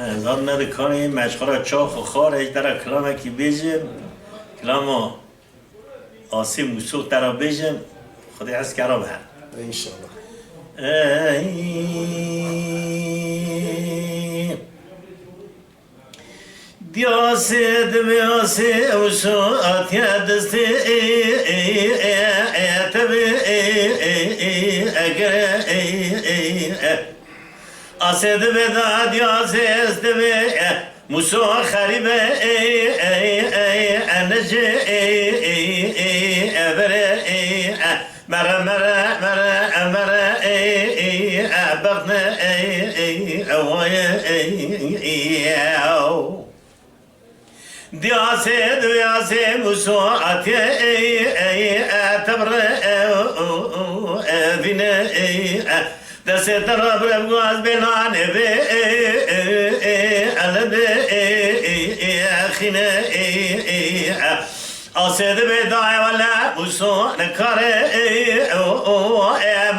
زن ندکانی مشغول چاخ و خار ایش در کلامه که بیجم کلامو آسی موسوق در بیجم خودی از کرام هر انشالله دیاسه دمیاسه اوشو آتیا دسته تبه اگر آسه دبه داد یاسه استبه موسو خریبه انجه ابره مرا مرا مرا مرا بغنا اوه دیاسه دیاسه موسو آتیه تبر بینه دست تراب ربگاز بنانه به علبه خینه آسد به دای ولا موسو نکاره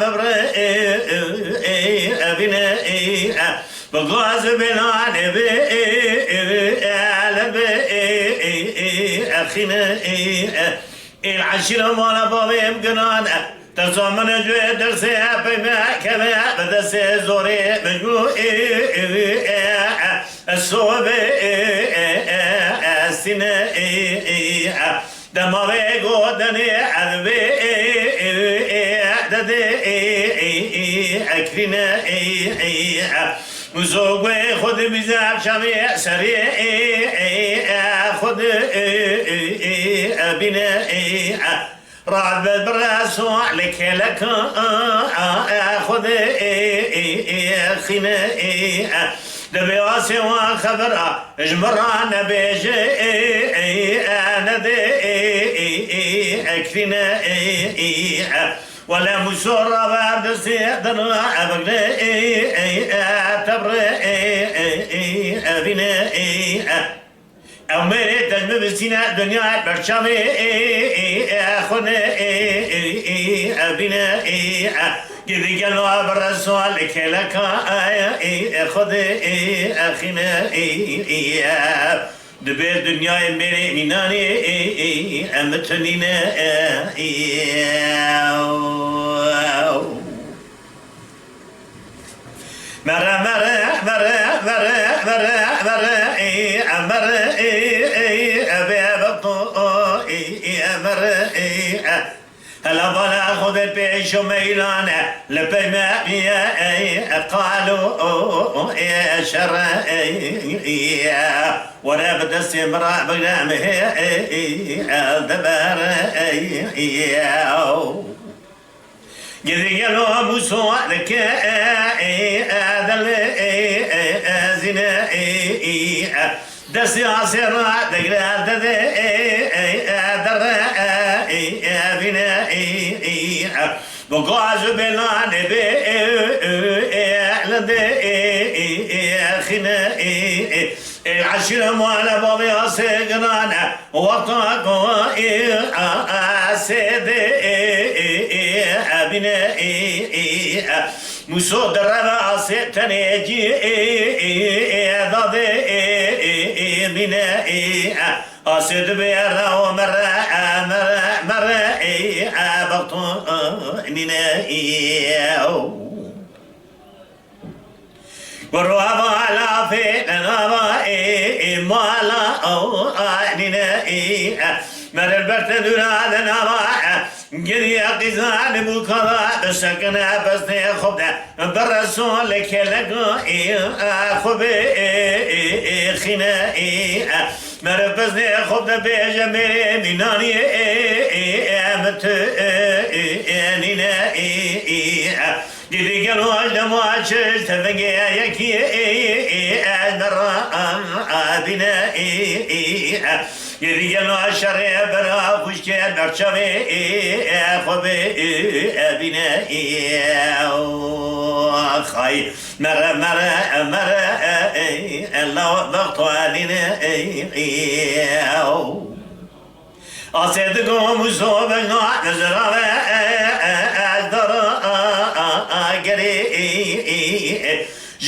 ببره بینه بگاز بنانه به أخينا العشرة مالا بابيم قنانا تزامن جوي درسي بما كما بدسي زوري مجموع الصوب السنة دماغي قودني عذبي ددي أكرنا مزوجي خد بزاف شمي سريع خد بنا رعب براسو لك لك خد خنا دبياسي وخبر اجمران بيجي انا دي اكفينا ولا مسور بعد سيدنا أبغى تبر بنا أو مري تجمع بسينا دنيا برشامي خنا بنا جدي قالوا برسول كلك خد أخينا دبير دنيا مري ميناني أمتنينا مرة مرة مرة مرة مرة مرة مرة أبي بطو مرة هلا بلا خذ البيش وميلانه لبما قالوا يا شر ولا بدس امرأ بنامه الدبر جذي قالوا موسى لك هذا زنا دس عصير دقل در بنا بقاز بلان بأعلد خنا العشرة مالا بابي أسقنانا وطاق أسد بنا مسود الربع ستني جي ضد بنا أسد بيرا ومرة مرة بطننا والرابع على فينا مالا أننا مر البرت دولا دنا جري قزان بكرا بسكنا بس خبنا برسول كلك خب خنا مر بس خبنا بجمع مناني امت اننا جدي قالوا الجماعة شلت بقى يكي المرة بنا جدي قالوا الشرع برا فشكي برشامي خبي بنا خاي مرة مرة مرة الله بغطوا علينا أصدقوا مصوبنا نزرع أجدر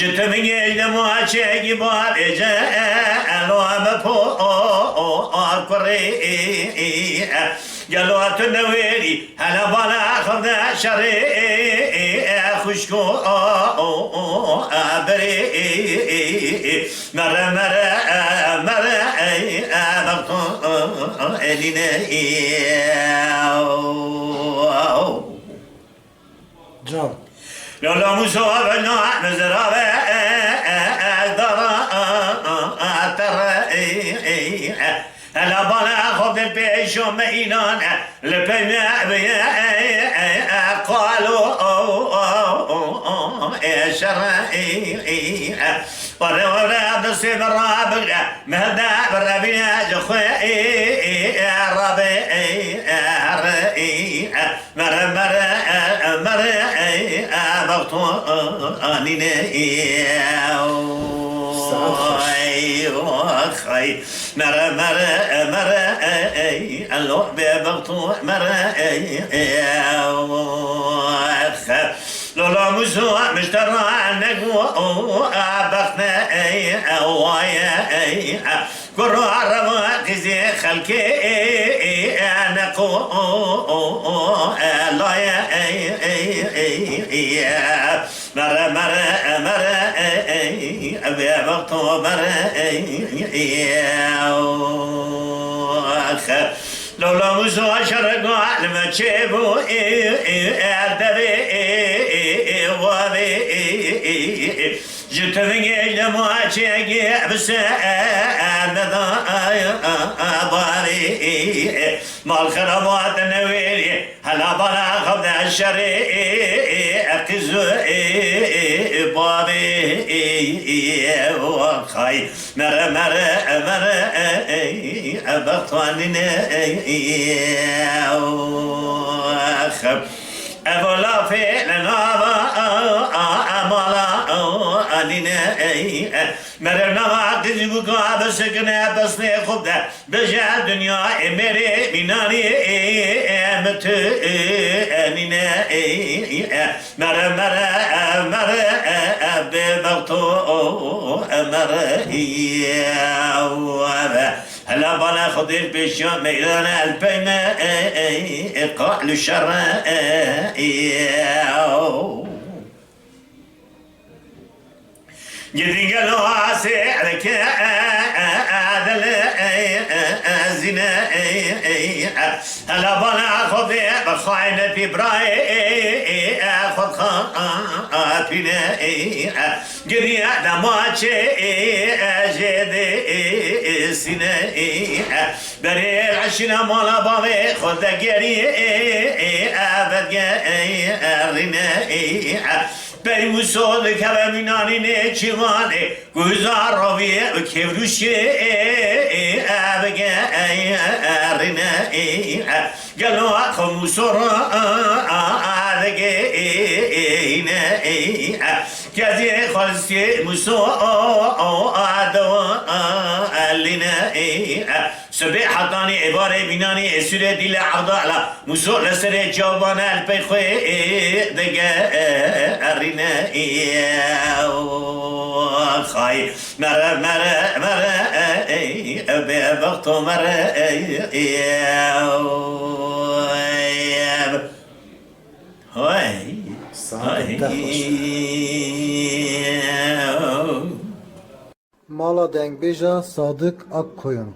جتمي جيد مواجه بارجة ألوام بو أكوري جلوات النويري هلا بلا خذ شري خشكو أبري مرة بغطو إلينا جان لولا مصاب النوع مزرابة هلا بلا خذ البيش ومينان لبنا قالوا شرعي ورا بصيب الرابع مهدا بربينا جخوي ربي مر بغطو انيني خي مر اللوح ببغطو مر لولا مسوى مشترى عنك وابخنا وايا كرو عربا تزي خلكي انا قو لا يا مر ابي بغطو مر لولا مسوى شرقوا لما تشيبوا جتمي لمواجهة بس أنا باري مال خرابات النويري هلا بلا خبز الشري أكزو بابي وخاي مر أبطاننا أبولا في لنابا أمالا أنينا مرنا ما تجيبك بسكنا بس نخبدا بجا الدنيا مري بناني مت أنينا مر ببغتو مر هلا بلا خدير بيشون ميدان البينا قال الشر جدين قالوا عسيرك عدل زنا هلا بلا خدير بخاينة في براي خد خاطينا قريا دماتشي أجدي سنة بري العشنا مالا بابي خد قري أبد قرينا بری مسود کلمینانی نچوانه گذار روی کفروشی ابگه ارنه گلو خمسور آدگه اینه کسی خالصی مسو آدو الینه سبع حطاني عبارة بناني سورة دل عضالة مسو لسر جوابان البيخوي دقا أرنا خاي مر أبي بغطو مر هاي Mala Dengbeja Sadık Akkoyun.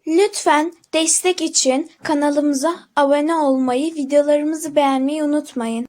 Lütfen destek için kanalımıza abone olmayı, videolarımızı beğenmeyi unutmayın.